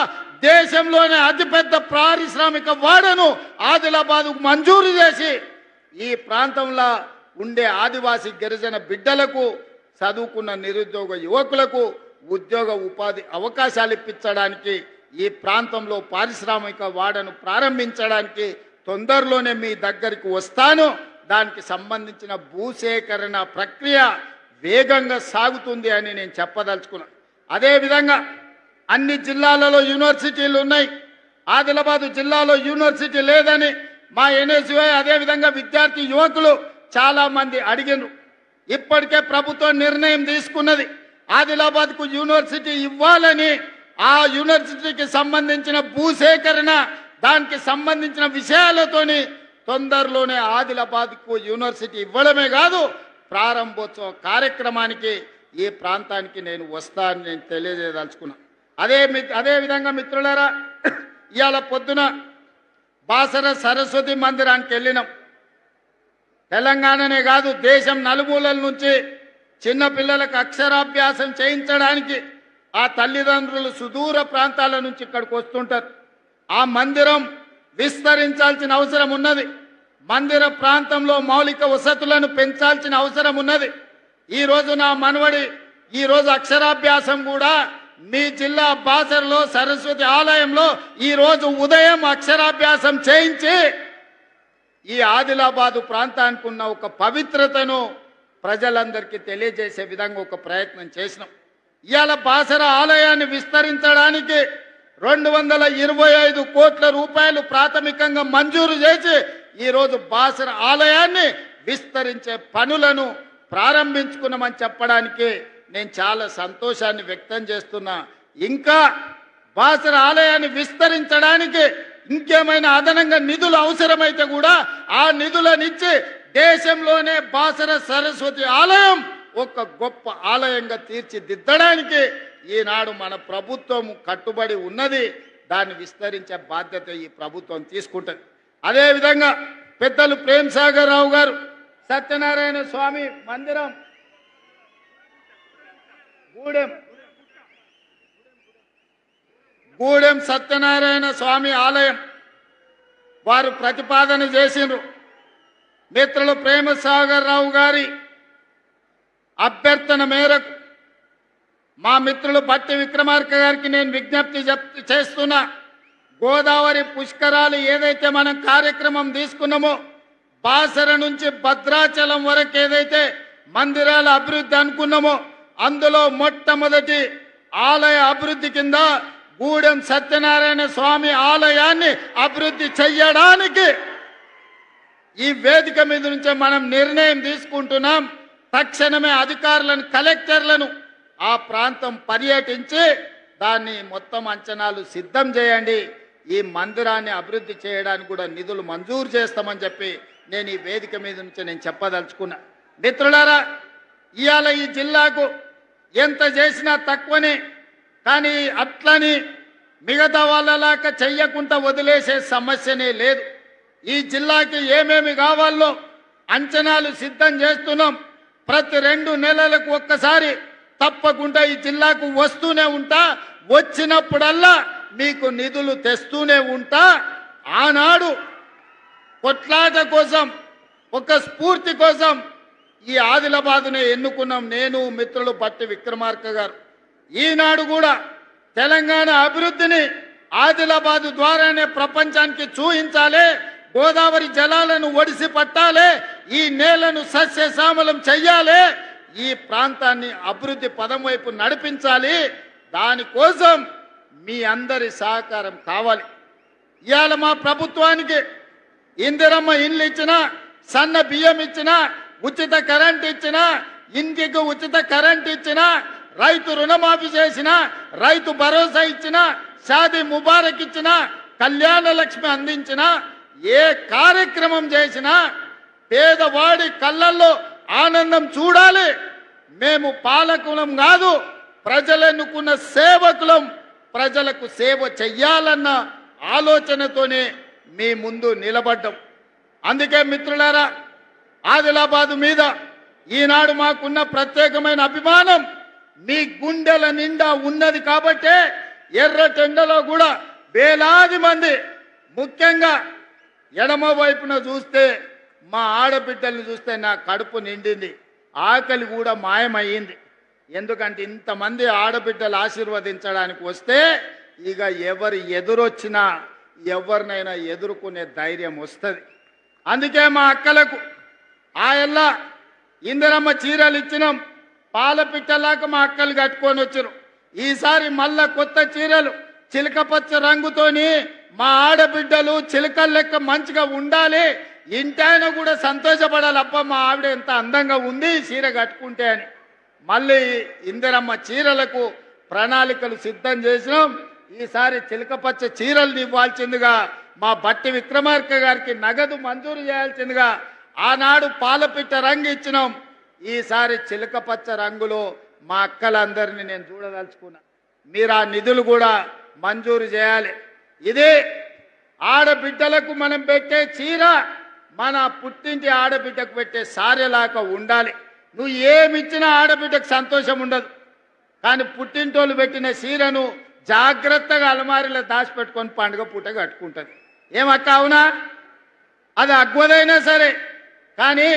దేశంలోనే అతిపెద్ద పారిశ్రామిక వాడను ఆదిలాబాదుకు మంజూరు చేసి ఈ ప్రాంతంలో ఉండే ఆదివాసీ గిరిజన బిడ్డలకు, చదువుకున్న నిరుద్యోగ యువకులకు ఉద్యోగ ఉపాధి అవకాశాలు ఇప్పించడానికి, ఈ ప్రాంతంలో పారిశ్రామిక వాడను ప్రారంభించడానికి తొందరలోనే మీ దగ్గరికి వస్తాను. దానికి సంబంధించిన భూసేకరణ ప్రక్రియ వేగంగా సాగుతుంది అని నేను చెప్పదలుచుకున్నాను. అదేవిధంగా అన్ని జిల్లాలలో యూనివర్సిటీలు ఉన్నాయి, ఆదిలాబాదు జిల్లాలో యూనివర్సిటీ లేదని మా ఎన్ఎస్యుఐ అదేవిధంగా విద్యార్థి యువకులు చాలామంది అడిగినారు. ఇప్పటికే ప్రభుత్వం నిర్ణయం తీసుకున్నది, ఆదిలాబాద్కు యూనివర్సిటీ ఇవ్వాలని. ఆ యూనివర్సిటీకి సంబంధించిన భూసేకరణ, దానికి సంబంధించిన విషయాలతోని తొందరలోనే ఆదిలాబాద్కు యూనివర్సిటీ ఇవ్వడమే కాదు, ప్రారంభోత్సవ కార్యక్రమానికి ఈ ప్రాంతానికి నేను వస్తానని నేను తెలియజేయదలుచుకున్నాను. అదేవిధంగా మిత్రులారా, ఇవాళ పొద్దున బాసర సరస్వతి మందిరానికి వెళ్ళినాం. తెలంగాణనే కాదు, దేశం నలుమూలల నుంచి చిన్నపిల్లలకు అక్షరాభ్యాసం చేయించడానికి ఆ తల్లిదండ్రులు సుదూర ప్రాంతాల నుంచి ఇక్కడికి వస్తుంటారు. ఆ మందిరం విస్తరించాల్సిన అవసరం ఉన్నది. మందిర ప్రాంతంలో మౌలిక వసతులను పెంచాల్సిన అవసరం ఉన్నది. ఈరోజు నా మనవడి ఈరోజు అక్షరాభ్యాసం కూడా మీ జిల్లా బాసరలో సరస్వతి ఆలయంలో ఈరోజు ఉదయం అక్షరాభ్యాసం చేయించి ఈ ఆదిలాబాదు ప్రాంతానికి ఉన్న ఒక పవిత్రతను ప్రజలందరికీ తెలియజేసే విధంగా ఒక ప్రయత్నం చేసినాం. ఇవాళ బాసర ఆలయాన్ని విస్తరించడానికి 225 కోట్ల రూపాయలు ప్రాథమికంగా మంజూరు చేసి ఈరోజు బాసర ఆలయాన్ని విస్తరించే పనులను ప్రారంభించుకున్నామని చెప్పడానికి నేను చాలా సంతోషాన్ని వ్యక్తం చేస్తున్నా. ఇంకా బాసర ఆలయాన్ని విస్తరించడానికి ఇంకేమైనా అదనంగా నిధులు అవసరమైతే కూడా ఆ నిధులనిచ్చి దేశంలోనే బాసర సరస్వతి ఆలయం ఒక గొప్ప ఆలయంగా తీర్చిదిద్దడానికి ఈనాడు మన ప్రభుత్వం కట్టుబడి ఉన్నది. దాన్ని విస్తరించే బాధ్యత ఈ ప్రభుత్వం తీసుకుంటుంది. అదేవిధంగా పెద్దలు ప్రేమ్ సాగర్ రావు గారు సత్యనారాయణ స్వామి మందిరం గూడెం సత్యనారాయణ స్వామి ఆలయం వారు ప్రతిపాదన చేసిండ్రు. మిత్రులు ప్రేమ సాగర్ రావు గారి అభ్యర్థన మేరకు మా మిత్రులు భట్టి విక్రమార్క గారికి నేను విజ్ఞప్తి చేస్తున్నా. గోదావరి పుష్కరాలు ఏదైతే మనం కార్యక్రమం తీసుకున్నామో, బాసర నుంచి భద్రాచలం వరకు ఏదైతే మందిరాల అభివృద్ధి అనుకున్నామో, అందులో మొట్టమొదటి ఆలయ అభివృద్ధి కింద గూడెం సత్యనారాయణ స్వామి ఆలయాన్ని అభివృద్ధి చెయ్యడానికి ఈ వేదిక మీద నుంచే మనం నిర్ణయం తీసుకుంటున్నాం. తక్షణమే అధికారులను, కలెక్టర్లను, ఆ ప్రాంతం పర్యటించి దాన్ని మొత్తం అంచనాలు సిద్ధం చేయండి. ఈ మందిరాన్ని అభివృద్ధి చేయడానికి కూడా నిధులు మంజూరు చేస్తామని చెప్పి నేను ఈ వేదిక మీద నుంచి నేను చెప్పదలుచుకున్నా. మిత్రులారా, ఇవాళ ఈ జిల్లాకు ఎంత చేసినా తక్కువనే, కానీ అట్లని మిగతా వాళ్ళలాగా చెయ్యకుండా వదిలేసే సమస్యనే లేదు. ఈ జిల్లాకి ఏమేమి కావాలో అంచనాలు సిద్ధం చేస్తున్నాం. ప్రతి 2 నెలలకు ఒక్కసారి తప్పకుండా ఈ జిల్లాకు వస్తూనే ఉంటా. వచ్చినప్పుడల్లా మీకు నిధులు తెస్తూనే ఉంటా. ఆనాడు కొట్లాట కోసం, ఒక స్ఫూర్తి కోసం ఈ ఆదిలాబాదునే ఎన్నుకున్నాం, నేను మిత్రులు బట్టి విక్రమార్క గారు. ఈనాడు కూడా తెలంగాణ అభివృద్ధిని ఆదిలాబాదు ద్వారానే ప్రపంచానికి చూపించాలి. గోదావరి జలాలను ఒడిసి పట్టాలి, ఈ నేలను సస్యశ్యామలం చెయ్యాలి, ఈ ప్రాంతాన్ని అభివృద్ధి పదం వైపు నడిపించాలి. దానికోసం మీ అందరి సహకారం కావాలి. ఇవాళ మా ప్రభుత్వానికి ఇందిరమ్మ ఇండ్లు ఇచ్చినా, సన్న బియ్యం ఇచ్చినా, ఉచిత కరెంట్ ఇచ్చినా, ఇంటికి ఉచిత కరెంట్ ఇచ్చినా, రైతు రుణమాఫీ చేసినా, రైతు భరోసా ఇచ్చినా, షాదీ ముబారక్ ఇచ్చినా, కళ్యాణ లక్ష్మి అందించినా, ఏ కార్యక్రమం చేసినా పేదవాడి కళ్ళల్లో ఆనందం చూడాలి. మేము పాలకులం కాదు, ప్రజలెన్నుకున్న సేవకులం. ప్రజలకు సేవ చెయ్యాలన్న ఆలోచనతోనే మీ ముందు నిలబడ్డం. అందుకే మిత్రులారా, ఆదిలాబాదు మీద ఈనాడు మాకున్న ప్రత్యేకమైన అభిమానం మీ గుండెల నిండా ఉన్నది. కాబట్టే ఎర్రటెండలో కూడా వేలాది మంది, ముఖ్యంగా ఎడమ వైపున చూస్తే మా ఆడబిడ్డల్ని చూస్తే నా కడుపు నిండింది, ఆకలి కూడా మాయమయ్యింది. ఎందుకంటే ఇంతమంది ఆడబిడ్డలు ఆశీర్వదించడానికి వస్తే ఇక ఎవరు ఎదురొచ్చినా ఎవరినైనా ఎదుర్కొనే ధైర్యం వస్తుంది. అందుకే మా అక్కలకు ఆయల్లా ఇందిరమ్మ చీరలు ఇచ్చినాం. పాల పిట్టలాగా మా అక్కలు కట్టుకొని వచ్చారు. ఈసారి మళ్ళా కొత్త చీరలు చిలకపచ్చ రంగుతోని మా ఆడబిడ్డలు చిలకల లెక్క మంచిగా ఉండాలి, ఇంటాయన కూడా సంతోషపడాలి. అప్ప మా ఆవిడ ఎంత అందంగా ఉంది చీర కట్టుకుంటే అని మళ్ళీ ఇందిరమ్మ చీరలకు ప్రణాళికలు సిద్ధం చేసినాం. ఈసారి చిలకపచ్చ చీరలు ఇవ్వాల్సిందిగా మా బట్టి విక్రమార్క గారికి నగదు మంజూరు చేయాల్సిందిగా ఆనాడు పాలపిట్ట రంగు ఇచ్చినాం. ఈసారి చిలకపచ్చ రంగులో మా అక్కలందరినీ నేను చూడదలుచుకున్నా. మీరు ఆ నిధులు కూడా మంజూరు చేయాలి. ఇదే ఆడబిడ్డలకు మనం పెట్టే చీర మన పుట్టింటి ఆడబిడ్డకు పెట్టే సారెలాగా ఉండాలి. నువ్వు ఏమిచ్చినా ఆడబిడ్డకు సంతోషం ఉండదు, కానీ పుట్టింటోళ్ళు పెట్టిన చీరను జాగ్రత్తగా అలమారిలో దాచిపెట్టుకొని పండుగ పూట కట్టుకుంటుంది. ఏమక్క అవునా? అది అగ్వదైనా సరే, కానీ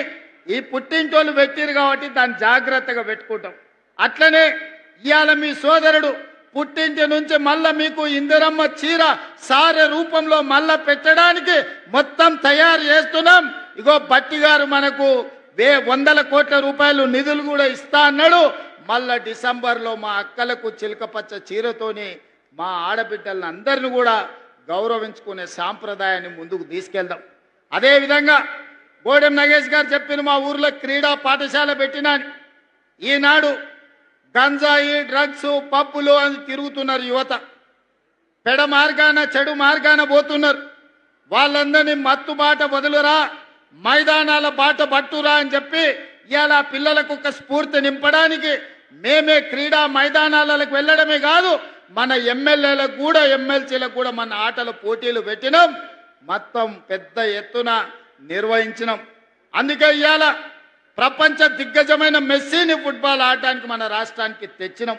ఈ పుట్టింటోళ్ళు పెట్టిరు కాబట్టి దాన్ని జాగ్రత్తగా పెట్టుకుంటాం. అట్లనే ఇవాళ మీ సోదరుడు పుట్టింటి నుంచి మళ్ళా మీకు ఇందిరమ్మ చీర సారె రూపంలో మళ్ళా పెట్టడానికి మొత్తం తయారు చేస్తున్నాం. ఇగో బట్టి గారు మనకు 100 కోట్ల రూపాయలు నిధులు కూడా ఇస్తా అన్నాడు. మళ్ళా డిసెంబర్లో మా అక్కలకు చిలకపచ్చ చీరతోని మా ఆడబిడ్డలను అందరిని కూడా గౌరవించుకునే సాంప్రదాయాన్ని ముందుకు తీసుకెళ్దాం. అదేవిధంగా గోడెం నగేష్ గారు చెప్పిన మా ఊర్లో క్రీడా పాఠశాల పెట్టినాను. ఈనాడు గంజాయి, డ్రగ్స్, పబ్బులు అని తిరుగుతున్నారు యువత, పెడ మార్గాన చెడు మార్గాన పోతున్నారు. వాళ్ళందరినీ మత్తు బాట వదులురా, మైదానాల బాట పట్టురా అని చెప్పి ఇవాళ పిల్లలకు ఒక స్ఫూర్తి నింపడానికి మేమే క్రీడా మైదానాలకు వెళ్ళడమే కాదు, మన ఎమ్మెల్యేలకు కూడా ఎమ్మెల్సీలకు కూడా మన ఆటల పోటీలు పెట్టినాం, మొత్తం పెద్ద ఎత్తున నిర్వహించినాం. అందుకే ఇవాళ ప్రపంచ దిగ్గజమైన మెస్సీని ఫుట్బాల్ ఆడడానికి మన రాష్ట్రానికి తెచ్చినాం.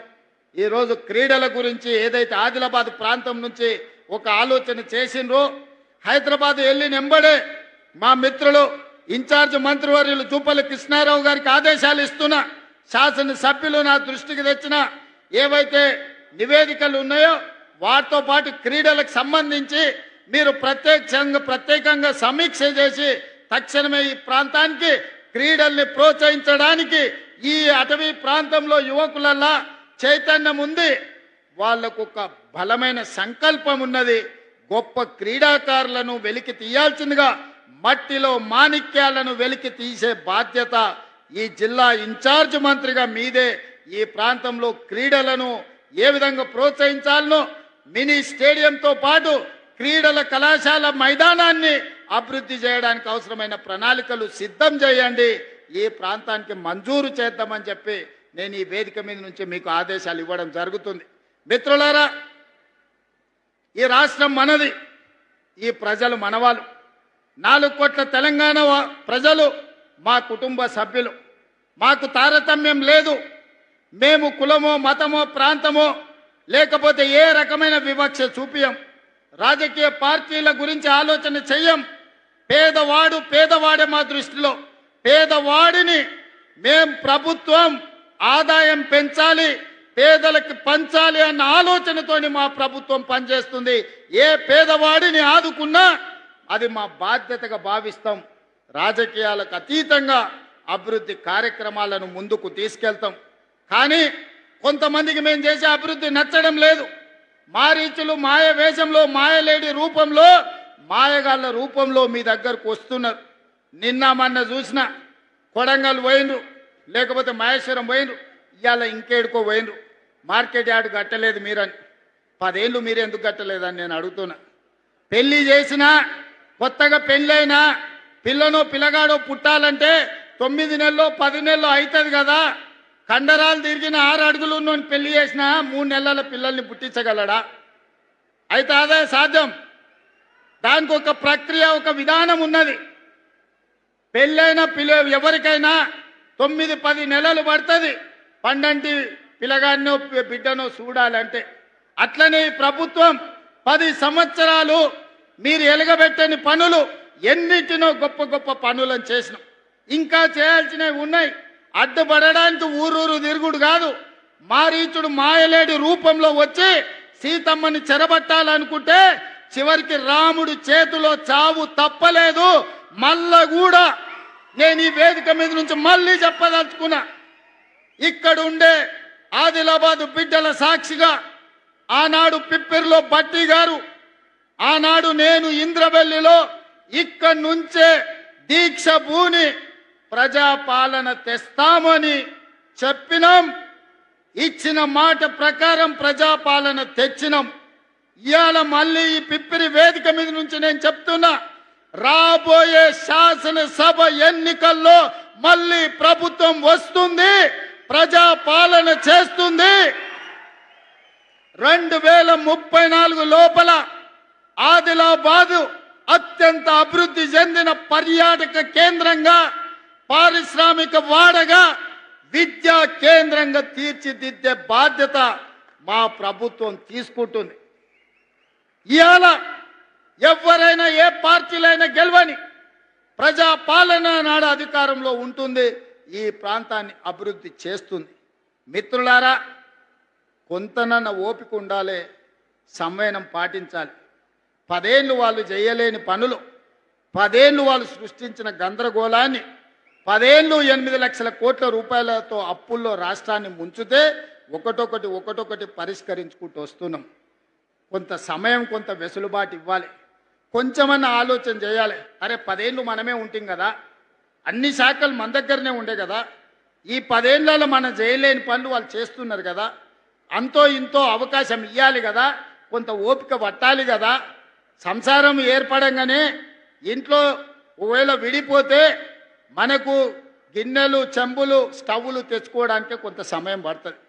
ఈరోజు క్రీడల గురించి ఏదైతే ఆదిలాబాద్ ప్రాంతం నుంచి ఒక ఆలోచన చేసిండ్రో, హైదరాబాద్ వెళ్ళి నెంబడే మా మిత్రులు ఇన్ఛార్జ్ మంత్రివర్యులు జూపల్లి కృష్ణారావు గారికి ఆదేశాలు ఇస్తున్నా, శాసనసభ్యులు నా దృష్టికి తెచ్చిన ఏవైతే నివేదికలు ఉన్నాయో వాటితో పాటు క్రీడలకు సంబంధించి మీరు ప్రత్యేకంగా సమీక్ష చేసి తక్షణమే ఈ ప్రాంతానికి క్రీడల్ని ప్రోత్సహించడానికి ఈ అటవీ ప్రాంతంలో యువకులల్లా చైతన్యం ఉంది, వాళ్లకు ఒక బలమైన సంకల్పం ఉన్నది. గొప్ప క్రీడాకారులను వెలికి తీయాల్సిందిగా మట్టిలో మాణిక్యాలను వెలికి తీసే బాధ్యత ఈ జిల్లా ఇన్ఛార్జ్ మంత్రిగా మీదే. ఈ ప్రాంతంలో క్రీడలను ఏ విధంగా ప్రోత్సహించాలనో మినీ స్టేడియంతో పాటు క్రీడల కళాశాల మైదానాన్ని అభివృద్ధి చేయడానికి అవసరమైన ప్రణాళికలు సిద్ధం చేయండి, ఈ ప్రాంతానికి మంజూరు చేద్దామని చెప్పి నేను ఈ వేదిక మీద నుంచి మీకు ఆదేశాలు ఇవ్వడం జరుగుతుంది. మిత్రులారా, ఈ రాష్ట్రం మనది, ఈ ప్రజలు మనవాళ్ళు. 4 కోట్ల తెలంగాణ ప్రజలు మా కుటుంబ సభ్యులు. మాకు తారతమ్యం లేదు. మేము కులమో మతమో ప్రాంతమో లేకపోతే ఏ రకమైన వివక్ష చూపియం. రాజకీయ పార్టీల గురించి ఆలోచన చెయ్యం. పేదవాడు పేదవాడే మా దృష్టిలో. పేదవాడిని మేం ప్రభుత్వం ఆదాయం పెంచాలి, పేదలకు పంచాలి అన్న ఆలోచనతోని మా ప్రభుత్వం పనిచేస్తుంది. ఏ పేదవాడిని ఆదుకున్నా అది మా బాధ్యతగా భావిస్తాం. రాజకీయాలకు అతీతంగా అభివృద్ధి కార్యక్రమాలను ముందుకు తీసుకెళ్తాం. కానీ కొంతమందికి మేము చేసే అభివృద్ధి నచ్చడం లేదు. మారీచులు మాయ వేషంలో, మాయలేడి రూపంలో, మాయగాళ్ళ రూపంలో మీ దగ్గరకు వస్తున్నారు. నిన్న మొన్న చూసిన కొడంగల్ పోయినరు, లేకపోతే మహేశ్వరం పోయినరు, ఇవాళ ఇంకేడుకో పోయినరు. మార్కెట్ యార్డు కట్టలేదు మీరని. 10 ఏళ్ళు మీరు ఎందుకు కట్టలేదని నేను అడుగుతున్నా. పెళ్లి చేసినా, కొత్తగా పెళ్ళైనా పిల్లనో పిల్లగాడో పుట్టాలంటే 9 నెలల్లో 10 నెలల్లో అవుతుంది కదా. కండరాలు తిరిగిన 6 అడుగులు ఉన్నోని పెళ్లి చేసినా 3 నెలల పిల్లల్ని పుట్టించగలడా? అయితే అదే సాధ్యం. దానికి ఒక ప్రక్రియ, ఒక విధానం ఉన్నది. పెళ్ళైన ఎవరికైనా 9-10 నెలలు పడుతుంది పండంటి పిల్లగాడినో బిడ్డనో చూడాలంటే. అట్లనే ప్రభుత్వం 10 సంవత్సరాలు మీరు ఎలగబెట్టని పనులు ఎన్నిటినో గొప్ప గొప్ప పనులను చేసినాం. ఇంకా చేయాల్సినవి ఉన్నాయి. అడ్డుపడడానికి ఊరూరు తిరుగుడు కాదు. మారీచుడు మాయలేడి రూపంలో వచ్చి సీతమ్మని చెరబట్టాలనుకుంటే చివరికి రాముడు చేతిలో చావు తప్పలేదు. మళ్ళా కూడా నేను ఈ వేదిక మీద నుంచి మళ్ళీ చెప్పదలుచుకున్నా, ఇక్కడ ఉండే ఆదిలాబాద్ బిడ్డల సాక్షిగా ఆనాడు పిప్పిరిలో బట్టి గారు, ఆనాడు నేను ఇంద్రవెల్లిలో ఇక్కడి నుంచే దీక్ష భూని ప్రజాపాలన తెస్తామని చెప్పినాం. ఇచ్చిన మాట ప్రకారం ప్రజాపాలన తెచ్చినాం. ఇవాళ మళ్ళీ ఈ పిప్పిరి వేదిక మీద నుంచి నేను చెప్తున్నా, రాబోయే శాసనసభ ఎన్నికల్లో మళ్ళీ ప్రభుత్వం వస్తుంది, ప్రజాపాలన చేస్తుంది. 2034 లోపల ఆదిలాబాదు అత్యంత అభివృద్ధి చెందిన పర్యాటక కేంద్రంగా, పారిశ్రామిక వాడగా, విద్యా కేంద్రంగా తీర్చిదిద్దే బాధ్యత మా ప్రభుత్వం తీసుకుంటుంది. ఇవాళ ఎవరైనా ఏ పార్టీలైనా గెలవని, ప్రజాపాలన నాడు అధికారంలో ఉంటుంది, ఈ ప్రాంతాన్ని అభివృద్ధి చేస్తుంది. మిత్రులారా, కొంతనన్న ఓపిక ఉండాలి, సంయమనం పాటించాలి. 10 ఏళ్ళు వాళ్ళు చేయలేని పనులు, 10 ఏళ్ళు వాళ్ళు సృష్టించిన గందరగోళాన్ని, 10 ఏళ్ళు 8 లక్షల కోట్ల రూపాయలతో అప్పుల్లో రాష్ట్రాన్ని ముంచితే ఒకటొకటి పరిష్కరించుకుంటూ వస్తున్నాం. కొంత సమయం, కొంత వెసులుబాటు ఇవ్వాలి. కొంచెమన్నా ఆలోచన చేయాలి. అరే 10 ఏళ్ళు మనమే ఉంటాం కదా, అన్ని శాఖలు మన దగ్గరనే ఉండే కదా, ఈ 10 ఏళ్లలో మనం చేయలేని పనులు వాళ్ళు చేస్తున్నారు కదా, అంతో ఇంతో అవకాశం ఇవ్వాలి కదా, కొంత ఓపిక పట్టాలి కదా. సంసారం ఏర్పడంగానే ఇంట్లో ఒకవేళ విడిపోతే మనకు గిన్నెలు, చెంబులు, స్టవ్లు తెచ్చుకోవడానికి కొంత సమయం పడుతుంది.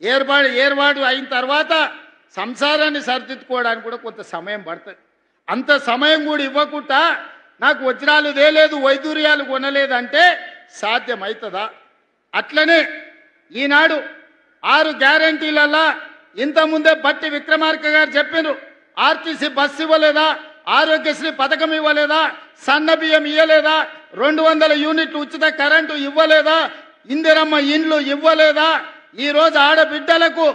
ఏర్పాటు అయిన తర్వాత సంసారాన్ని సరిదిద్దుకోవడానికి కూడా కొంత సమయం పడుతుంది. అంత సమయం కూడా ఇవ్వకుండా నాకు వజ్రాలు తేలేదు, వైదూర్యాలు కొనలేదంటే సాధ్యమవుతుందా? అట్లనే ఈనాడు 6 గ్యారంటీలల్లా ఇంతకుముందే బట్టి విక్రమార్క గారు చెప్పినారు, ఆర్టీసీ బస్సు ఇవ్వలేదా, ఆరోగ్యశ్రీ పథకం ఇవ్వలేదా, సన్న బియ్యం ఇవ్వలేదా, 200 యూనిట్లు ఉచిత కరెంటు ఇవ్వలేదా, ఇందిరమ్మ ఇండ్లు ఇవ్వలేదా, ఈరోజు ఆడబిడ్డలకు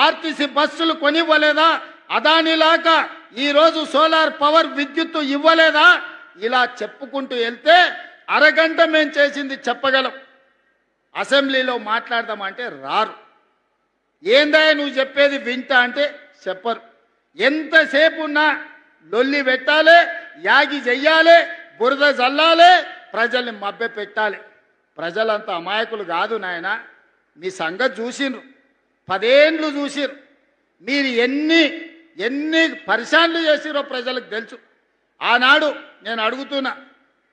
ఆర్టీసీ బస్సులు కొనివ్వలేదా, అదానిలాగా ఈరోజు సోలార్ పవర్ విద్యుత్తు ఇవ్వలేదా? ఇలా చెప్పుకుంటూ వెళ్తే అరగంట మేము చేసింది చెప్పగలం. అసెంబ్లీలో మాట్లాడదామంటే రారు. ఏందా నువ్వు చెప్పేది వింటా అంటే చెప్పరు. ఎంతసేపు ఉన్నా లొల్లి పెట్టాలి, యాగి చెయ్యాలి, బురద జల్లాలి, ప్రజల్ని మభ్య పెట్టాలి. ప్రజలంతా అమాయకులు కాదు నాయన. మీ సంగతి చూసిండ్రు, 10 ఏండ్లు చూసిర్రు. మీరు ఎన్ని పరిశాన్లు చేసిరో ప్రజలకు తెలుసు. ఆనాడు నేను అడుగుతున్నా,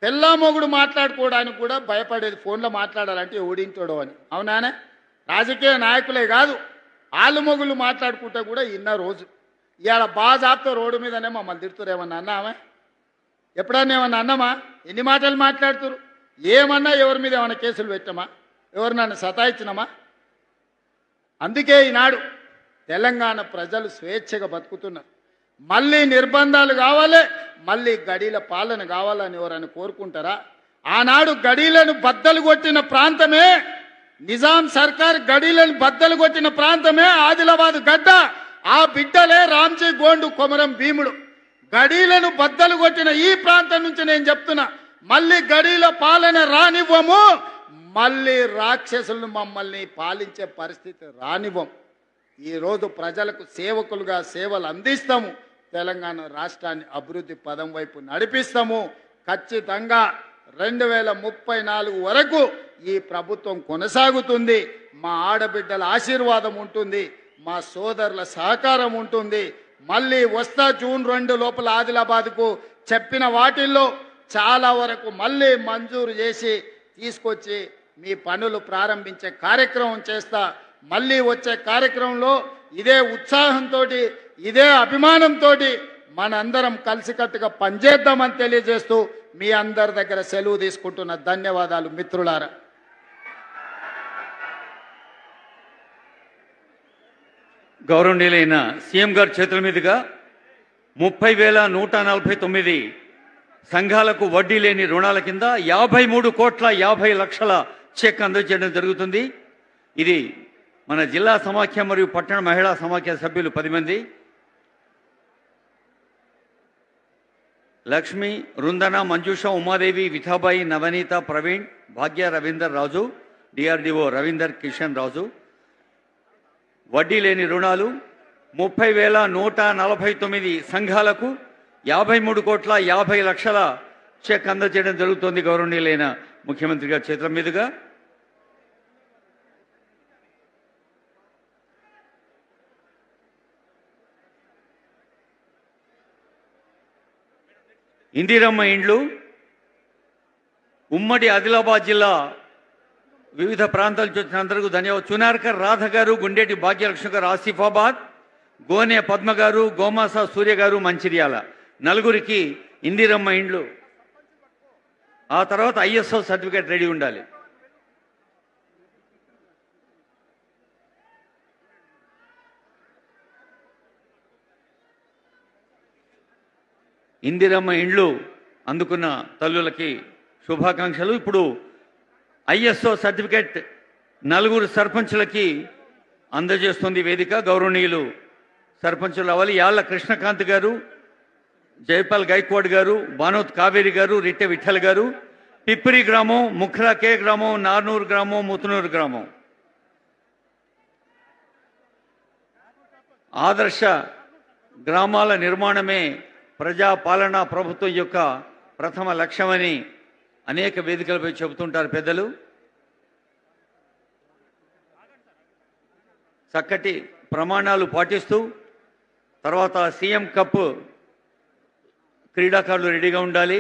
తెల్ల మొగుడు మాట్లాడుకోవడానికి కూడా భయపడేది, ఫోన్లో మాట్లాడాలంటే ఎవడింటాడో అని. అవునానే? రాజకీయ నాయకులే కాదు, ఆళ్ళు మొగుళ్ళు మాట్లాడుకుంటే కూడా ఇన్న రోజు. ఇవాళ బాజాబ్తో రోడ్డు మీదనే మమ్మల్ని తిడుతురు. ఏమన్నా అన్నామా? ఎప్పుడన్నా ఏమన్నా అన్నామా? ఎన్ని మాటలు మాట్లాడుతురు? ఏమన్నా ఎవరి మీద ఏమైనా కేసులు పెట్టామా? ఎవరు నన్ను సతాయించినామా? అందుకే ఈనాడు తెలంగాణ ప్రజలు స్వేచ్ఛగా బతుకుతున్నారు. మళ్ళీ నిర్బంధాలు కావాలి, మళ్ళీ గడీల పాలన కావాలని ఎవరైనా కోరుకుంటారా? ఆనాడు గడీలను బద్దలు కొట్టిన ప్రాంతమే, నిజాం సర్కార్ గడీలను బద్దలు కొట్టిన ప్రాంతమే ఆదిలాబాద్ గడ్డ. ఆ బిడ్డలే రామ్జీ గోండు, కొమరం భీముడు. గడీలను బద్దలు కొట్టిన ఈ ప్రాంతం నుంచి నేను చెప్తున్నా, మళ్ళీ గడీల పాలన రానివ్వము, మళ్ళీ రాక్షసులను మమ్మల్ని పాలించే పరిస్థితి రానివ్వం. ఈరోజు ప్రజలకు సేవకులుగా సేవలు అందిస్తాము, తెలంగాణ రాష్ట్రాన్ని అభివృద్ధి పదం వైపు నడిపిస్తాము. ఖచ్చితంగా 2034 వరకు ఈ ప్రభుత్వం కొనసాగుతుంది. మా ఆడబిడ్డల ఆశీర్వాదం ఉంటుంది, మా సోదరుల సహకారం ఉంటుంది. మళ్ళీ వస్తా జూన్ 2 లోపల ఆదిలాబాద్కు చెప్పిన వాటిల్లో చాలా వరకు మళ్ళీ మంజూరు చేసి తీసుకొచ్చి మీ పనులు ప్రారంభించే కార్యక్రమం చేస్తా. మళ్ళీ వచ్చే కార్యక్రమంలో ఇదే ఉత్సాహంతో, ఇదే అభిమానంతో మనందరం కలిసికట్టుగా పనిచేద్దామని తెలియజేస్తూ మీ అందరి దగ్గర సెలవు తీసుకుంటున్న. ధన్యవాదాలు మిత్రులారా. గౌరవనీయులైన సీఎం గారి చేతుల మీదుగా 30,149 సంఘాలకు వడ్డీ లేని రుణాల కింద 53,50,00,000 చెక్ అందజేయడం జరుగుతుంది. ఇది మన జిల్లా సమాఖ్య మరియు పట్టణ మహిళా సమాఖ్య సభ్యులు 10 మంది, లక్ష్మి, రుందన, మంజుష, ఉమాదేవి, విఠాబాయి, నవనీత, ప్రవీణ్, భాగ్య, రవీందర్ రాజు, డిఆర్డిఓ రవీందర్ కిషన్ రాజు. వడ్డీ లేని రుణాలు 30,149 సంఘాలకు 53,50,00,000 చెక్ అందజేయడం జరుగుతోంది. గౌరవనీయులైన ముఖ్యమంత్రి గారి చేతుల మీదుగా ఇందిరమ్మ ఇండ్లు ఉమ్మడి ఆదిలాబాద్ జిల్లా వివిధ ప్రాంతాల నుంచి వచ్చిన అందరికీ ధన్యవాదాలు. చునార్కర్ రాధ గారు, గుండేటి భాగ్యలక్ష్మి గారు ఆసిఫాబాద్, గోనె పద్మ గారు, గోమాస సూర్య గారు మంచిర్యాల. 4గురికి ఇందిరమ్మ ఇండ్లు. ఆ తర్వాత ISO సర్టిఫికేట్ రెడీ ఉండాలి. ఇందిరమ్మ ఇండ్లు అందుకున్న తల్లులకి శుభాకాంక్షలు. ఇప్పుడు ISO సర్టిఫికేట్ 4 సర్పంచులకి అందజేస్తుంది వేదిక. గౌరవనీయులు సర్పంచులు అవ్వాలి. యాళ్ల కృష్ణకాంత్ గారు, జైపాల్ గైక్వాడ్ గారు, బానోత్ కావేరి గారు, రిట్టె విఠల్ గారు, పిప్పిరి గ్రామం, ముఖ్రా కే గ్రామం, నార్నూరు గ్రామం, ముతునూరు గ్రామం. ఆదర్శ గ్రామాల నిర్మాణమే ప్రజాపాలనా ప్రభుత్వం యొక్క ప్రథమ లక్ష్యమని అనేక వేదికలపై చెబుతుంటారు పెద్దలు. చక్కటి ప్రమాణాలు పాటిస్తూ తర్వాత సీఎం కప్ క్రీడాకారులు రెడీగా ఉండాలి.